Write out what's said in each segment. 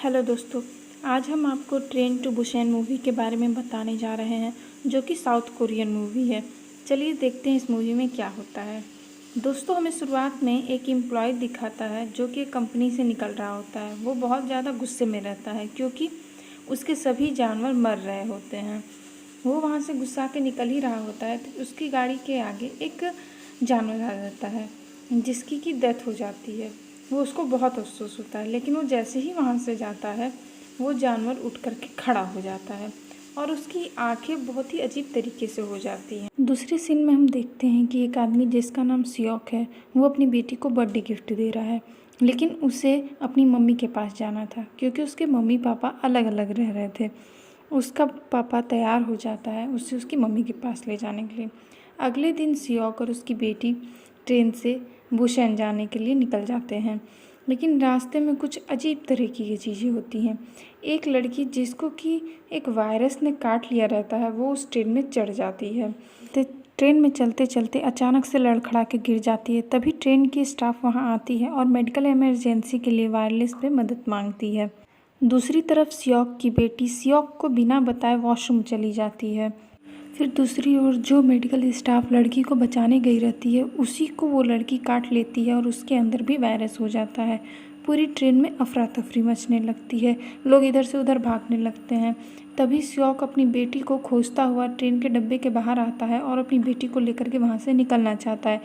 Hello दोस्तों, आज हम आपको ट्रेन टू बुसान मूवी के बारे में बताने जा रहे हैं जो कि साउथ कोरियन मूवी है। चलिए देखते हैं इस मूवी में क्या होता है। दोस्तों, हमें शुरुआत में एक एम्प्लॉय दिखाता है जो कि कंपनी से निकल रहा होता है। वो बहुत ज़्यादा गुस्से में रहता है क्योंकि उसके सभी जानवर मर रहे होते हैं। वो वहाँ से गुस्सा के निकल ही रहा होता है तो उसकी गाड़ी के आगे एक जानवर आ जाता है जिसकी की डेथ हो जाती है। वो उसको बहुत अफसोस होता है, लेकिन वो जैसे ही वहाँ से जाता है वो जानवर उठ कर के खड़ा हो जाता है और उसकी आंखें बहुत ही अजीब तरीके से हो जाती हैं। दूसरे सीन में हम देखते हैं कि एक आदमी जिसका नाम सियोक है वो अपनी बेटी को बर्थडे गिफ्ट दे रहा है, लेकिन उसे अपनी मम्मी के पास जाना था क्योंकि उसके मम्मी पापा अलग अलग रह रहे थे। उसका पापा तैयार हो जाता है उसे उसकी मम्मी के पास ले जाने के लिए। अगले दिन सियोक और उसकी बेटी ट्रेन से बुसान जाने के लिए निकल जाते हैं, लेकिन रास्ते में कुछ अजीब तरह की चीज़ें होती हैं। एक लड़की जिसको कि एक वायरस ने काट लिया रहता है वो उस ट्रेन में चढ़ जाती है। तो ट्रेन में चलते चलते अचानक से लड़खड़ा के गिर जाती है। तभी ट्रेन की स्टाफ वहां आती है और मेडिकल इमरजेंसी के लिए वायरलेस पे मदद मांगती है। दूसरी तरफ सियोक की बेटी सियोक को बिना बताए वॉशरूम चली जाती है। फिर दूसरी ओर जो मेडिकल स्टाफ लड़की को बचाने गई रहती है उसी को वो लड़की काट लेती है और उसके अंदर भी वायरस हो जाता है। पूरी ट्रेन में अफरा तफरी मचने लगती है, लोग इधर से उधर भागने लगते हैं। तभी सियोक अपनी बेटी को खोजता हुआ ट्रेन के डब्बे के बाहर आता है और अपनी बेटी को लेकर के वहाँ से निकलना चाहता है,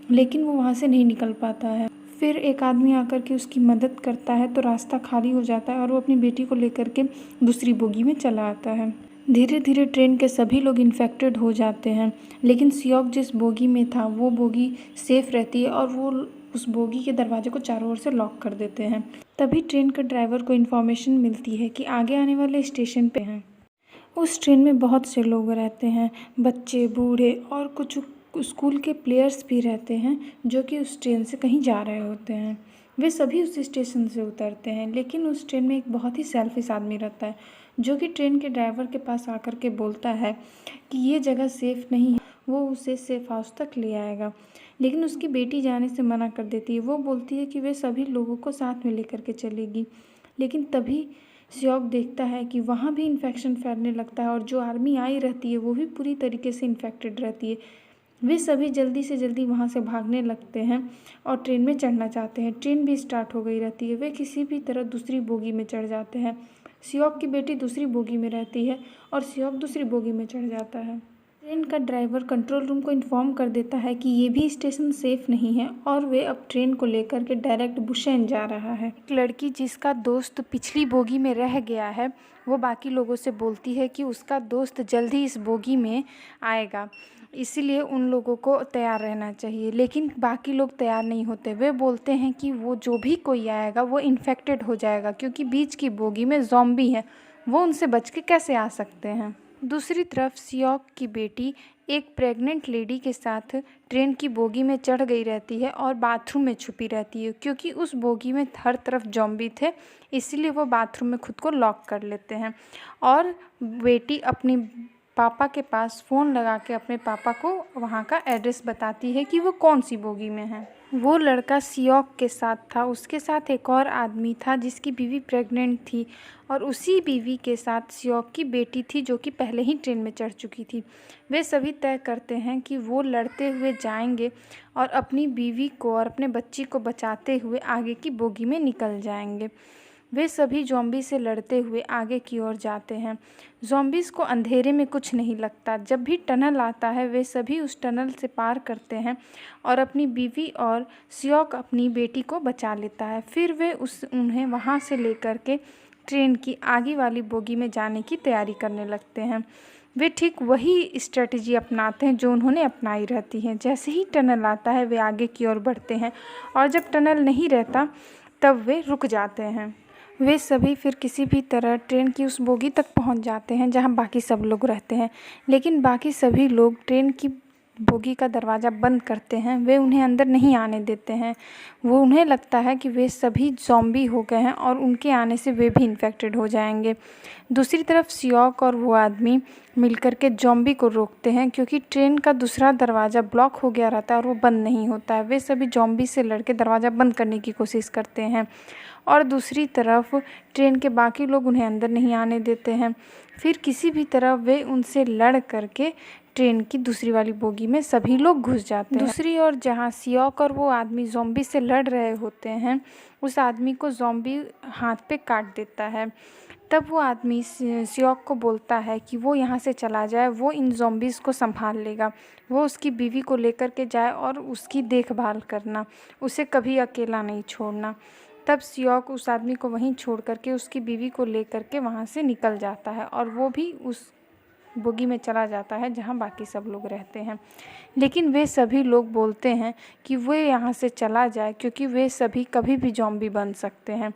लेकिन वो वहाँ से नहीं निकल पाता है। फिर एक आदमी आकर के उसकी मदद करता है तो रास्ता खाली हो जाता है और वो अपनी बेटी को लेकर के दूसरी बोगी में चला आता है। धीरे धीरे ट्रेन के सभी लोग इन्फेक्टेड हो जाते हैं, लेकिन सियोक जिस बोगी में था वो बोगी सेफ रहती है और वो उस बोगी के दरवाजे को चारों ओर से लॉक कर देते हैं। तभी ट्रेन के ड्राइवर को इन्फॉर्मेशन मिलती है कि आगे आने वाले स्टेशन पे हैं। उस ट्रेन में बहुत से लोग रहते हैं, बच्चे, बूढ़े और कुछ स्कूल के प्लेयर्स भी रहते हैं जो कि उस ट्रेन से कहीं जा रहे होते हैं। वे सभी उस स्टेशन से उतरते हैं, लेकिन उस ट्रेन में एक बहुत ही सेल्फिश आदमी रहता है जो कि ट्रेन के ड्राइवर के पास आकर के बोलता है कि ये जगह सेफ़ नहीं है, वो उसे सेफ हाउस तक ले आएगा। लेकिन उसकी बेटी जाने से मना कर देती है। वो बोलती है कि वे सभी लोगों को साथ में लेकर के चलेगी, लेकिन तभी सियोक देखता है कि वहाँ भी इन्फेक्शन फैलने लगता है और जो आर्मी आई रहती है वो भी पूरी तरीके से इन्फेक्टेड रहती है। वे सभी जल्दी से जल्दी वहाँ से भागने लगते हैं और ट्रेन में चढ़ना चाहते हैं। ट्रेन भी स्टार्ट हो गई रहती है। वे किसी भी तरह दूसरी बोगी में चढ़ जाते हैं। सियोक की बेटी दूसरी बोगी में रहती है और सियोक दूसरी बोगी में चढ़ जाता है। ट्रेन का ड्राइवर कंट्रोल रूम को इन्फॉर्म कर देता है कि ये भी स्टेशन सेफ नहीं है और वे अब ट्रेन को लेकर के डायरेक्ट बुसान जा रहा है। एक लड़की जिसका दोस्त पिछली बोगी में रह गया है वो बाकी लोगों से बोलती है कि उसका दोस्त जल्द ही इस बोगी में आएगा, इसीलिए उन लोगों को तैयार रहना चाहिए। लेकिन बाकी लोग तैयार नहीं होते। वे बोलते हैं कि वो जो भी कोई आएगा वो इन्फेक्टेड हो जाएगा क्योंकि बीच की बोगी में ज़ॉम्बी हैं, वो उनसे बच के कैसे आ सकते हैं। दूसरी तरफ सियोक की बेटी एक प्रेग्नेंट लेडी के साथ ट्रेन की बोगी में चढ़ गई रहती है और बाथरूम में छुपी रहती है क्योंकि उस बोगी में हर तरफ ज़ॉम्बी थे, इसीलिए वो बाथरूम में खुद को लॉक कर लेते हैं। और बेटी अपनी पापा के पास फ़ोन लगा के अपने पापा को वहाँ का एड्रेस बताती है कि वो कौन सी बोगी में है। वो लड़का सियोक के साथ था, उसके साथ एक और आदमी था जिसकी बीवी प्रेग्नेंट थी और उसी बीवी के साथ सियोक की बेटी थी जो कि पहले ही ट्रेन में चढ़ चुकी थी। वे सभी तय करते हैं कि वो लड़ते हुए जाएंगे और अपनी बीवी को और अपने बच्ची को बचाते हुए आगे की बोगी में निकल जाएंगे। वे सभी ज़ॉम्बी से लड़ते हुए आगे की ओर जाते हैं। ज़ॉम्बीज़ को अंधेरे में कुछ नहीं लगता। जब भी टनल आता है वे सभी उस टनल से पार करते हैं और अपनी बीवी और सियोक अपनी बेटी को बचा लेता है। फिर वे उन्हें वहाँ से लेकर के ट्रेन की आगे वाली बोगी में जाने की तैयारी करने लगते हैं। वे ठीक वही स्ट्रेटजी अपनाते हैं जो उन्होंने अपनाई रहती है। जैसे ही टनल आता है वे आगे की ओर बढ़ते हैं और जब टनल नहीं रहता तब वे रुक जाते हैं। वे सभी फिर किसी भी तरह ट्रेन की उस बोगी तक पहुंच जाते हैं जहां बाकी सब लोग रहते हैं, लेकिन बाकी सभी लोग ट्रेन की बोगी का दरवाज़ा बंद करते हैं वे उन्हें अंदर नहीं आने देते हैं। वो उन्हें लगता है कि वे सभी ज़ॉम्बी हो गए हैं और उनके आने से वे भी इन्फेक्टेड हो जाएंगे। दूसरी तरफ सियोक और वो आदमी मिलकर के ज़ॉम्बी को रोकते हैं क्योंकि ट्रेन का दूसरा दरवाज़ा ब्लॉक हो गया रहता है और वो बंद नहीं होता है। वे सभी ज़ॉम्बी से लड़के दरवाज़ा बंद करने की कोशिश करते हैं और दूसरी तरफ ट्रेन के बाकी लोग उन्हें अंदर नहीं आने देते हैं। फिर किसी भी तरह वे उनसे लड़ करके ट्रेन की दूसरी वाली बोगी में सभी लोग घुस जाते हैं। दूसरी ओर जहाँ सियोक और वो आदमी ज़ॉम्बी से लड़ रहे होते हैं, उस आदमी को ज़ॉम्बी हाथ पे काट देता है। तब वो आदमी सियोक को बोलता है कि वो यहाँ से चला जाए, वो इन ज़ॉम्बीज़ को संभाल लेगा। वो उसकी बीवी को लेकर के जाए और उसकी देखभाल करना, उसे कभी अकेला नहीं छोड़ना। तब सियोक उस आदमी को वहीं छोड़ करके उसकी बीवी को लेकर के वहाँ से निकल जाता है और वो भी उस बोगी में चला जाता है जहाँ बाकी सब लोग रहते हैं। लेकिन वे सभी लोग बोलते हैं कि वे यहाँ से चला जाए क्योंकि वे सभी कभी भी ज़ॉम्बी बन सकते हैं।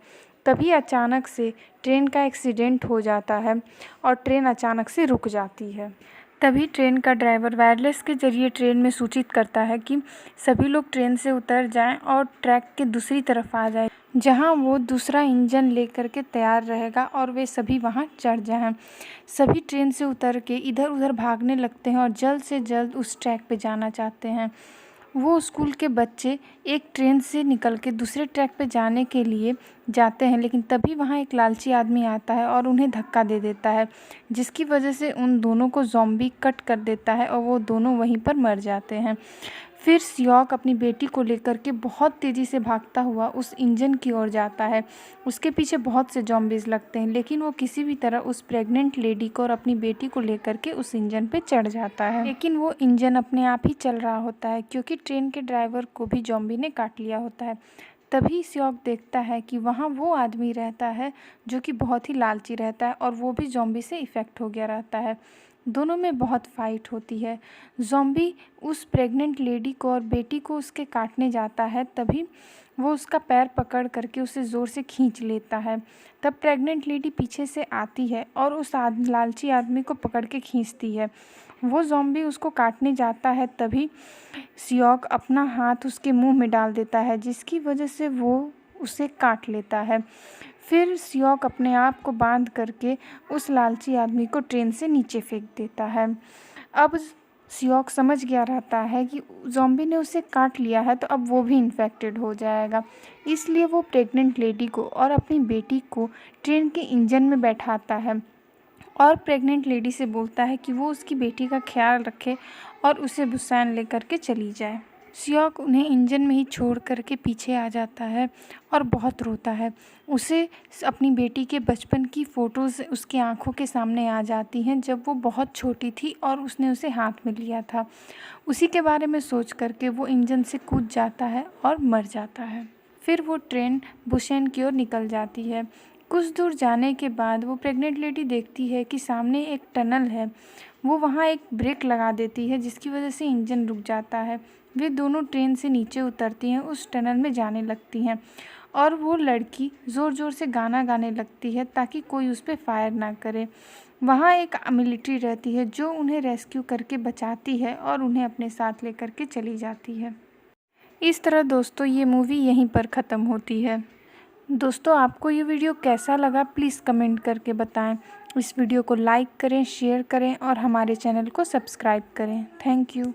तभी अचानक से ट्रेन का एक्सीडेंट हो जाता है और ट्रेन अचानक से रुक जाती है। तभी ट्रेन का ड्राइवर वायरलेस के ज़रिए ट्रेन में सूचित करता है कि सभी लोग ट्रेन से उतर जाएं और ट्रैक के दूसरी तरफ आ जाएं, जहां वो दूसरा इंजन लेकर के तैयार रहेगा और वे सभी वहां चढ़ जाएं। सभी ट्रेन से उतर के इधर उधर भागने लगते हैं और जल्द से जल्द उस ट्रैक पे जाना चाहते हैं। वो स्कूल के बच्चे एक ट्रेन से निकल के दूसरे ट्रैक पे जाने के लिए जाते हैं, लेकिन तभी वहाँ एक लालची आदमी आता है और उन्हें धक्का दे देता है, जिसकी वजह से उन दोनों को ज़ॉम्बी कट कर देता है और वो दोनों वहीं पर मर जाते हैं। फिर सियोक अपनी बेटी को लेकर के बहुत तेज़ी से भागता हुआ उस इंजन की ओर जाता है। उसके पीछे बहुत से ज़ॉम्बीज़ लगते हैं, लेकिन वो किसी भी तरह उस प्रेग्नेंट लेडी को और अपनी बेटी को लेकर के उस इंजन पे चढ़ जाता है। लेकिन वो इंजन अपने आप ही चल रहा होता है क्योंकि ट्रेन के ड्राइवर को भी ज़ॉम्बी ने काट लिया होता है। तभी सियोक देखता है कि वहाँ वो आदमी रहता है जो कि बहुत ही लालची रहता है और वो भी ज़ॉम्बी से इफ़ेक्ट हो गया रहता है। दोनों में बहुत फाइट होती है। ज़ॉम्बी उस प्रेग्नेंट लेडी को और बेटी को उसके काटने जाता है, तभी वो उसका पैर पकड़ करके उसे ज़ोर से खींच लेता है। तब प्रेग्नेंट लेडी पीछे से आती है और उस लालची आदमी को पकड़ के खींचती है। वो ज़ॉम्बी उसको काटने जाता है, तभी सियोक अपना हाथ उसके मुंह में डाल देता है, जिसकी वजह से वो उसे काट लेता है। फिर सियोक अपने आप को बांध करके उस लालची आदमी को ट्रेन से नीचे फेंक देता है। अब सियोक समझ गया रहता है कि ज़ॉम्बी ने उसे काट लिया है तो अब वो भी इन्फेक्टेड हो जाएगा, इसलिए वो प्रेग्नेंट लेडी को और अपनी बेटी को ट्रेन के इंजन में बैठाता है और प्रेग्नेंट लेडी से बोलता है कि वो उसकी बेटी का ख्याल रखे और उसे बुसान लेकर के चली जाए। सियोक उन्हें इंजन में ही छोड़ करके पीछे आ जाता है और बहुत रोता है। उसे अपनी बेटी के बचपन की फ़ोटोज़ उसकी आंखों के सामने आ जाती हैं जब वो बहुत छोटी थी और उसने उसे हाथ में लिया था। उसी के बारे में सोच करके वो इंजन से कूद जाता है और मर जाता है। फिर वो ट्रेन बुशेन की ओर निकल जाती है। कुछ दूर जाने के बाद वो प्रेग्नेंट लेडी देखती है कि सामने एक टनल है। वो वहाँ एक ब्रेक लगा देती है, जिसकी वजह से इंजन रुक जाता है। वे दोनों ट्रेन से नीचे उतरती हैं, उस टनल में जाने लगती हैं और वो लड़की ज़ोर ज़ोर से गाना गाने लगती है ताकि कोई उस पर फायर ना करे। वहाँ एक मिलिट्री रहती है जो उन्हें रेस्क्यू करके बचाती है और उन्हें अपने साथ लेकर के चली जाती है। इस तरह दोस्तों ये मूवी यहीं पर ख़त्म होती है। दोस्तों आपको ये वीडियो कैसा लगा प्लीज़ कमेंट करके बताएं। इस वीडियो को लाइक करें, शेयर करें और हमारे चैनल को सब्सक्राइब करें। Thank you.